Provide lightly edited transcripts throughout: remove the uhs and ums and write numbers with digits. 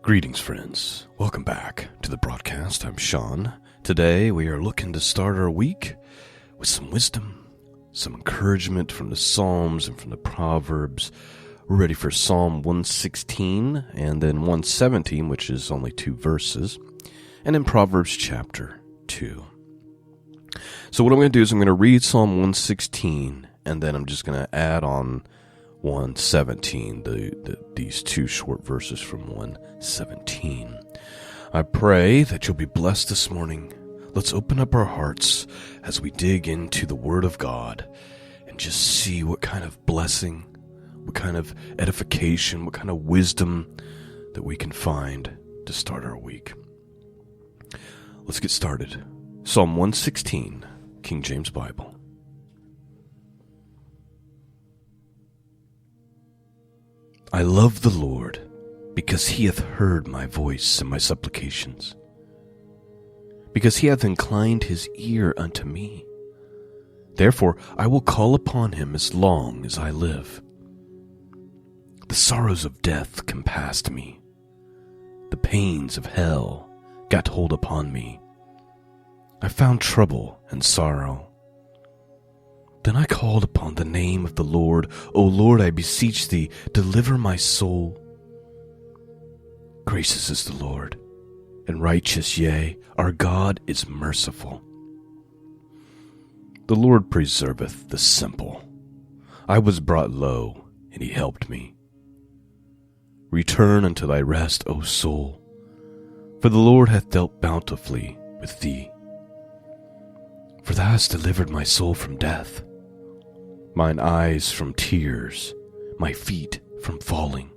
Greetings, friends. Welcome back to the broadcast. I'm Shawn. Today we are looking to start our week with some wisdom, some encouragement from the Psalms and from the Proverbs. We're ready for Psalm 116 and then 117, which is only 2 verses, and then Proverbs chapter 2. So what I'm going to do is I'm going to read Psalm 116, and then I'm just going to add on 117, these 2 short verses from 117. I pray that you'll be blessed this morning. Let's open up our hearts as we dig into the Word of God and just see what kind of blessing, what kind of edification, what kind of wisdom that we can find to start our week. Let's get started. Psalm 116, King James Bible. I love the Lord, because he hath heard my voice and my supplications, because he hath inclined his ear unto me. Therefore I will call upon him as long as I live. The sorrows of death compassed me. The pains of hell got hold upon me. I found trouble and sorrow. Then I called upon the name of the Lord. O Lord, I beseech thee, deliver my soul. Gracious is the Lord, and righteous, yea, our God is merciful. The Lord preserveth the simple. I was brought low, and he helped me. Return unto thy rest, O soul, for the Lord hath dealt bountifully with thee. For thou hast delivered my soul from death, mine eyes from tears, my feet from falling.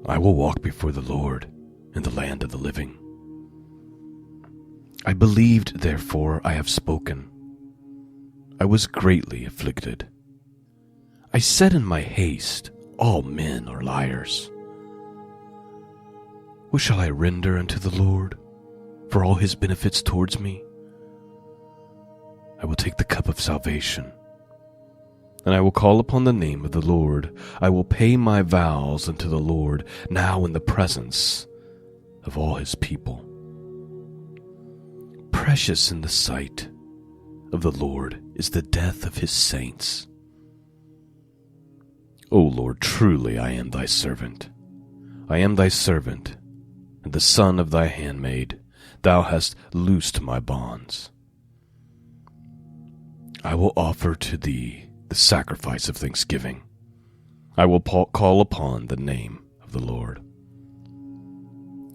I will walk before the Lord in the land of the living. I believed, therefore I have spoken. I was greatly afflicted. I said in my haste, all men are liars. What shall I render unto the Lord for all his benefits towards me? I will take the cup of salvation, and I will call upon the name of the Lord. I will pay my vows unto the Lord now in the presence of all his people. Precious in the sight of the Lord is the death of his saints. O Lord, truly I am thy servant. I am thy servant, and the son of thy handmaid. Thou hast loosed my bonds. I will offer to thee the sacrifice of thanksgiving. I will call upon the name of the Lord.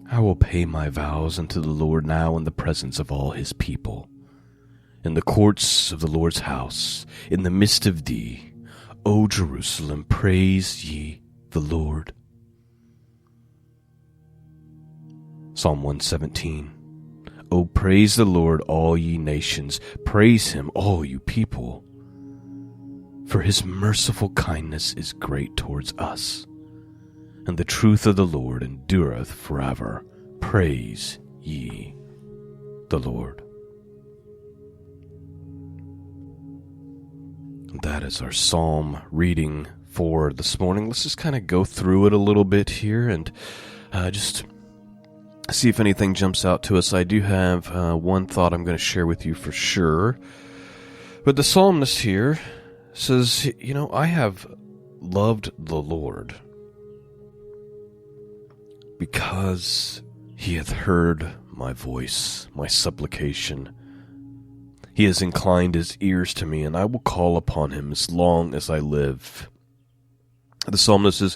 I will pay my vows unto the Lord now in the presence of all his people, in the courts of the Lord's house, in the midst of thee, O Jerusalem, praise ye the Lord. Psalm 117. O praise the Lord, all ye nations. Praise him, all you people. For his merciful kindness is great towards us, and the truth of the Lord endureth forever. Praise ye the Lord. That is our psalm reading for this morning. Let's just kind of go through it a little bit here and just see if anything jumps out to us. I do have one thought I'm going to share with you for sure. But the psalmist here says, I have loved the Lord because he hath heard my voice, my supplication. He has inclined his ears to me, and I will call upon him as long as I live. The psalmist is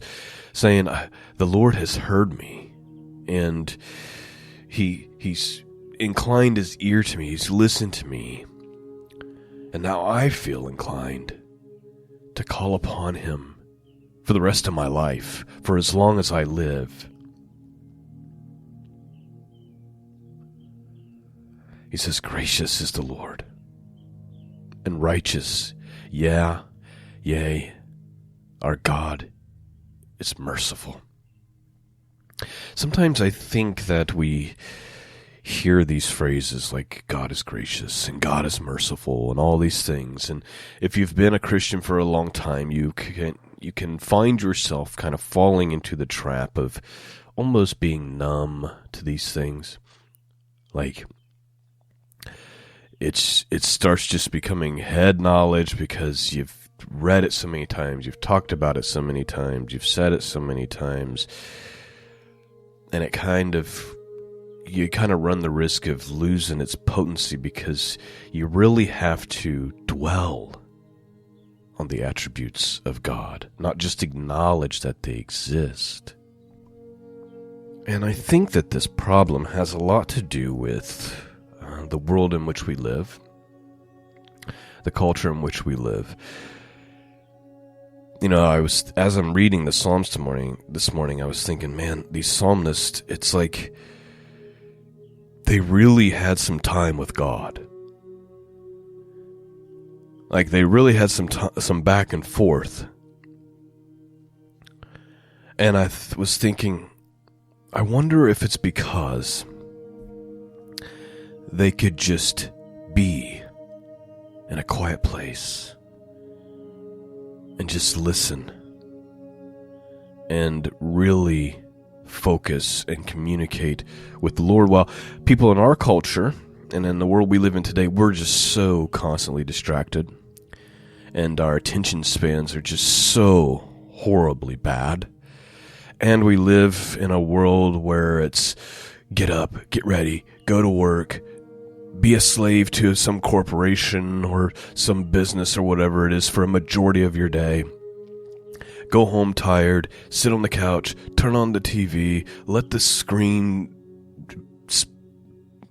saying, the Lord has heard me. And he's inclined his ear to me. He's listened to me. And now I feel inclined to call upon him for the rest of my life, for as long as I live. He says, gracious is the Lord, and righteous, yea, our God is merciful. Sometimes I think that we hear these phrases like God is gracious and God is merciful and all these things. And if you've been a Christian for a long time, you you can find yourself kind of falling into the trap of almost being numb to these things. Like, it starts just becoming head knowledge because you've read it so many times, you've talked about it so many times, you've said it so many times, and you kind of run the risk of losing its potency because you really have to dwell on the attributes of God, not just acknowledge that they exist. And I think that this problem has a lot to do with the world in which we live, the culture in which we live. You know, as I'm reading the Psalms this morning, I was thinking, man, these psalmists, it's like they really had some time with God. Like, they really had some back and forth. And I was thinking, I wonder if it's because they could just be in a quiet place and just listen and really focus and communicate with the Lord. While people in our culture and in the world we live in today, we're just so constantly distracted, and our attention spans are just so horribly bad. And we live in a world where it's get up, get ready, go to work, be a slave to some corporation or some business or whatever it is for a majority of your day. Go home tired, sit on the couch, turn on the TV, let the screen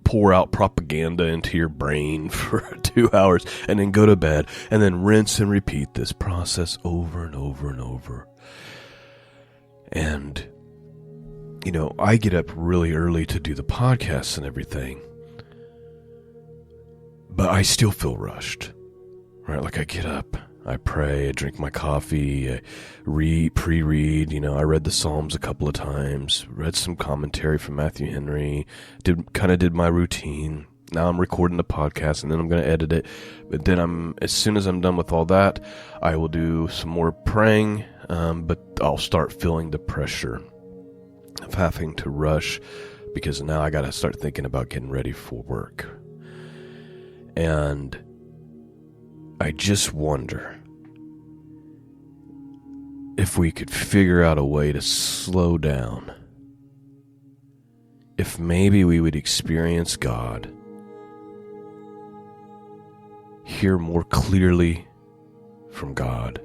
pour out propaganda into your brain for 2 hours, and then go to bed, and then rinse and repeat this process over and over and over. And, you know, I get up really early to do the podcasts and everything, but I still feel rushed, right? Like, I get up, I pray, I drink my coffee, I pre-read, you know, I read the Psalms a couple of times, read some commentary from Matthew Henry, did my routine. Now I'm recording the podcast, and then I'm going to edit it. But then as soon as I'm done with all that, I will do some more praying, but I'll start feeling the pressure of having to rush, because now I got to start thinking about getting ready for work. And I just wonder if we could figure out a way to slow down. If maybe we would experience God, hear more clearly from God,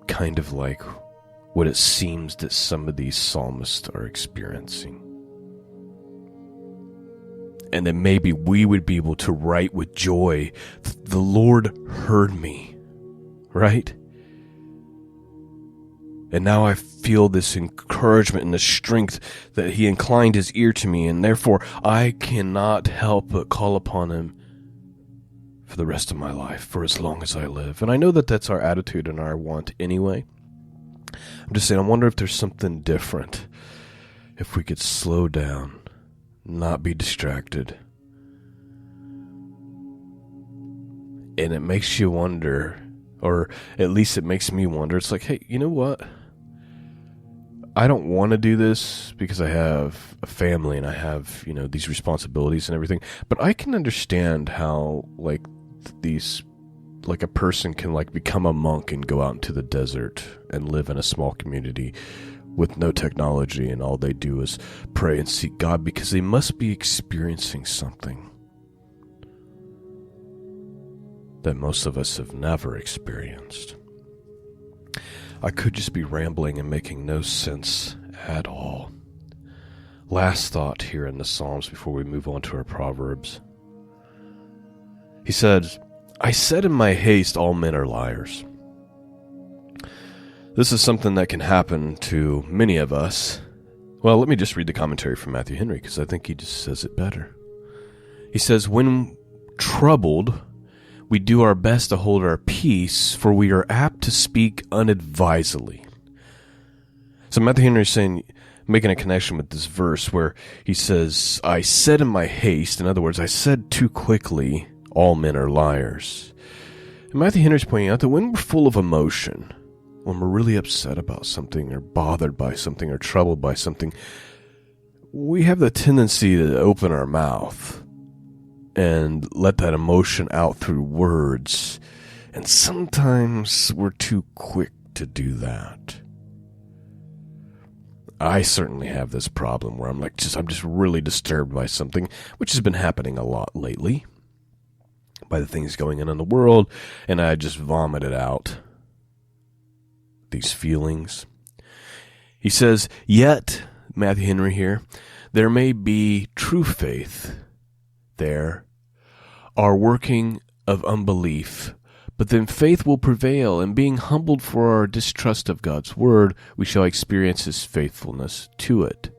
kind of like what it seems that some of these psalmists are experiencing. And then maybe we would be able to write with joy, the Lord heard me, right? And now I feel this encouragement and the strength that he inclined his ear to me, and therefore I cannot help but call upon him for the rest of my life, for as long as I live. And I know that that's our attitude and our want anyway. I'm just saying, I wonder if there's something different, if we could slow down, not be distracted. And it makes you wonder, or at least it makes me wonder, it's like, hey, you know what? I don't want to do this because I have a family and I have, you know, these responsibilities and everything, but I can understand how, like, a person can, like, become a monk and go out into the desert and live in a small community with no technology, and all they do is pray and seek God, because they must be experiencing something that most of us have never experienced. I could just be rambling and making no sense at all. Last thought here in the Psalms before we move on to our Proverbs. He said, I said in my haste, all men are liars. This is something that can happen to many of us. Well, let me just read the commentary from Matthew Henry, because I think he just says it better. He says, when troubled, we do our best to hold our peace, for we are apt to speak unadvisedly. So Matthew Henry is saying, making a connection with this verse where he says, I said in my haste, in other words, I said too quickly, all men are liars. Matthew Henry's pointing out that when we're full of emotion, when we're really upset about something or bothered by something or troubled by something, we have the tendency to open our mouth and let that emotion out through words. And sometimes we're too quick to do that. I certainly have this problem where I'm just really disturbed by something, which has been happening a lot lately, by the things going on in the world, and I just vomit it out. These feelings. He says, yet, Matthew Henry here, there may be true faith there, our working of unbelief, but then faith will prevail, and being humbled for our distrust of God's word, we shall experience his faithfulness to it.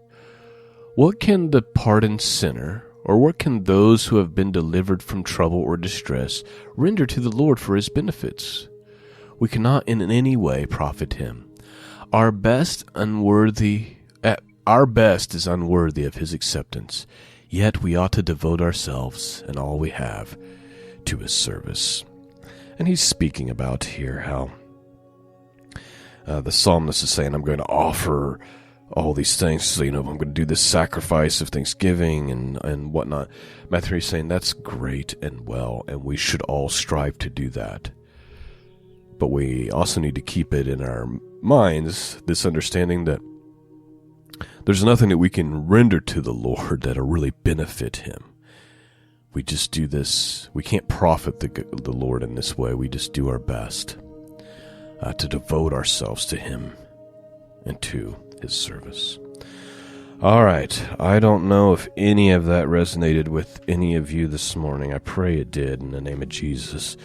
What can the pardoned sinner, or what can those who have been delivered from trouble or distress render to the Lord for his benefits? We cannot in any way profit him. Our best is unworthy of his acceptance, yet we ought to devote ourselves and all we have to his service. And he's speaking about here how the psalmist is saying, I'm going to offer all these things, so, I'm going to do this sacrifice of thanksgiving and whatnot. Matthew is saying that's great and well, and we should all strive to do that. But we also need to keep it in our minds, this understanding that there's nothing that we can render to the Lord that'll really benefit him. We just do this. We can't profit the Lord in this way. We just do our best to devote ourselves to him and to his service. All right. I don't know if any of that resonated with any of you this morning. I pray it did in the name of Jesus.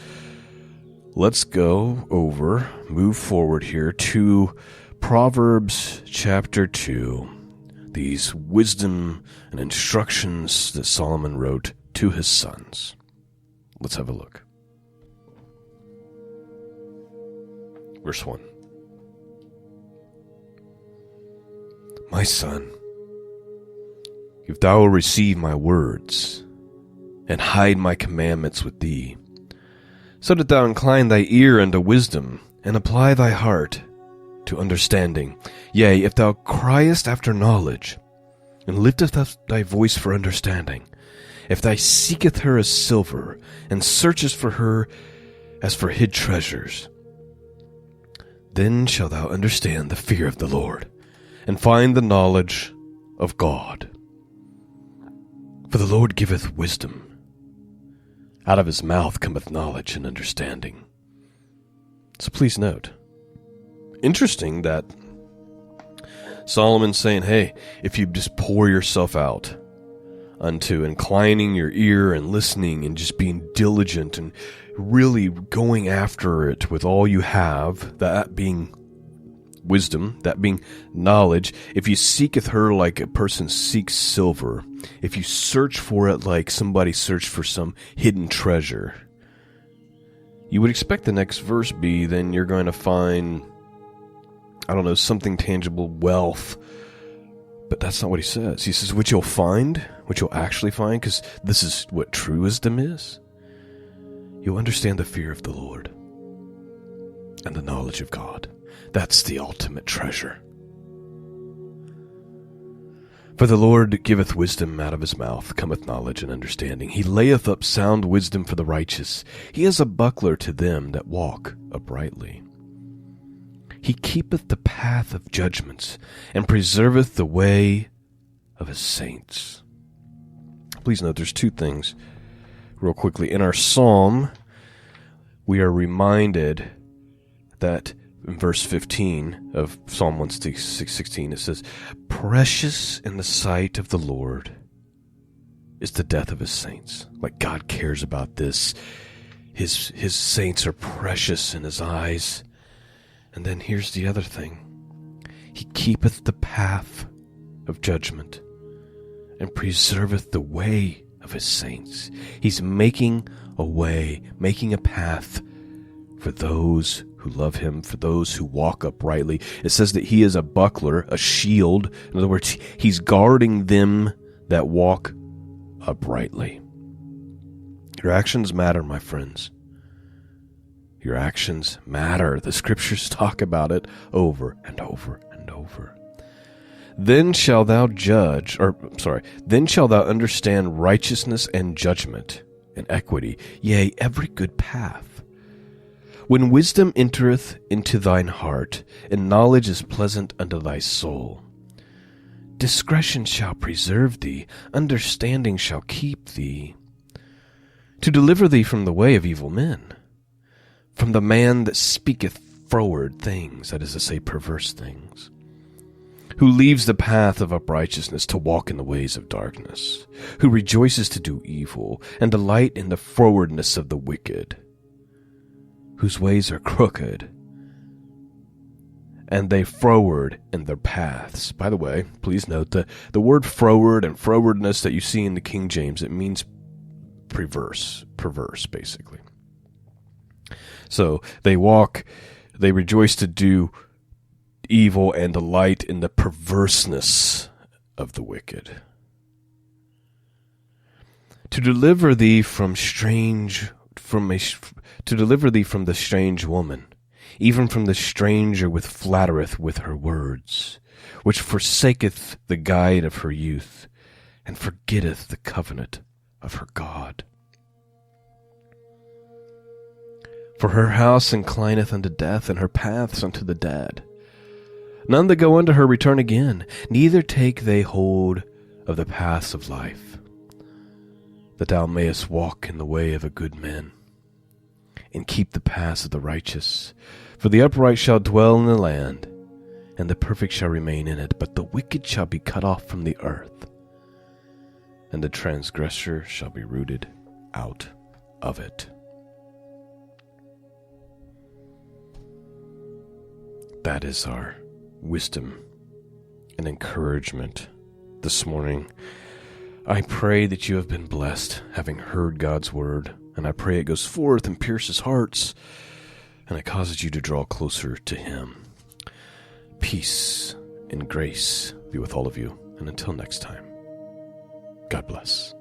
Let's move forward here to Proverbs chapter 2. These wisdom and instructions that Solomon wrote to his sons. Let's have a look. Verse 1. My son, if thou wilt receive my words, and hide my commandments with thee, so that thou incline thy ear unto wisdom, and apply thy heart to understanding. Yea, if thou criest after knowledge, and liftest up thy voice for understanding, if thou seeketh her as silver, and searchest for her as for hid treasures, then shalt thou understand the fear of the Lord, and find the knowledge of God. For the Lord giveth wisdom. Out of his mouth cometh knowledge and understanding. So please note, interesting that Solomon's saying, hey, if you just pour yourself out unto inclining your ear and listening and just being diligent and really going after it with all you have, that being wisdom, that being knowledge, if you seeketh her like a person seeks silver, if you search for it like somebody searched for some hidden treasure, you would expect the next verse be, then you're going to find, something tangible, wealth. But that's not what he says. He says, which you'll actually find, because this is what true wisdom is. You'll understand the fear of the Lord and the knowledge of God. That's the ultimate treasure. For the Lord giveth wisdom, out of his mouth cometh knowledge and understanding. He layeth up sound wisdom for the righteous. He is a buckler to them that walk uprightly. He keepeth the path of judgments, and preserveth the way of his saints. Please note there's two things real quickly. In our psalm, we are reminded that in verse 15 of Psalm 116, it says, precious in the sight of the Lord is the death of his saints. Like God cares about this. His saints are precious in his eyes. And then here's the other thing. He keepeth the path of judgment, and preserveth the way of his saints. He's making a way, making a path for those who love him, for those who walk uprightly. It says that he is a buckler, a shield. In other words, he's guarding them that walk uprightly. Your actions matter, my friends. Your actions matter. The scriptures talk about it over and over and over. Then shalt thou understand righteousness and judgment and equity, yea, every good path. When wisdom entereth into thine heart, and knowledge is pleasant unto thy soul, discretion shall preserve thee, understanding shall keep thee, to deliver thee from the way of evil men, from the man that speaketh froward things, that is to say, perverse things, who leaves the path of uprightness to walk in the ways of darkness, who rejoices to do evil, and delight in the frowardness of the wicked, whose ways are crooked, and they froward in their paths. By the way, please note that the word froward and frowardness that you see in the King James, it means perverse, basically. So they rejoice to do evil and delight in the perverseness of the wicked. To deliver thee from the strange woman, even from the stranger which flattereth with her words, which forsaketh the guide of her youth, and forgetteth the covenant of her God. For her house inclineth unto death, and her paths unto the dead. None that go unto her return again, neither take they hold of the paths of life, that thou mayest walk in the way of a good man, and keep the paths of the righteous. For the upright shall dwell in the land, and the perfect shall remain in it, but the wicked shall be cut off from the earth, and the transgressor shall be rooted out of it. That is our wisdom and encouragement this morning. I pray that you have been blessed having heard God's word, and I pray it goes forth and pierces hearts, and it causes you to draw closer to Him. Peace and grace be with all of you, and until next time, God bless.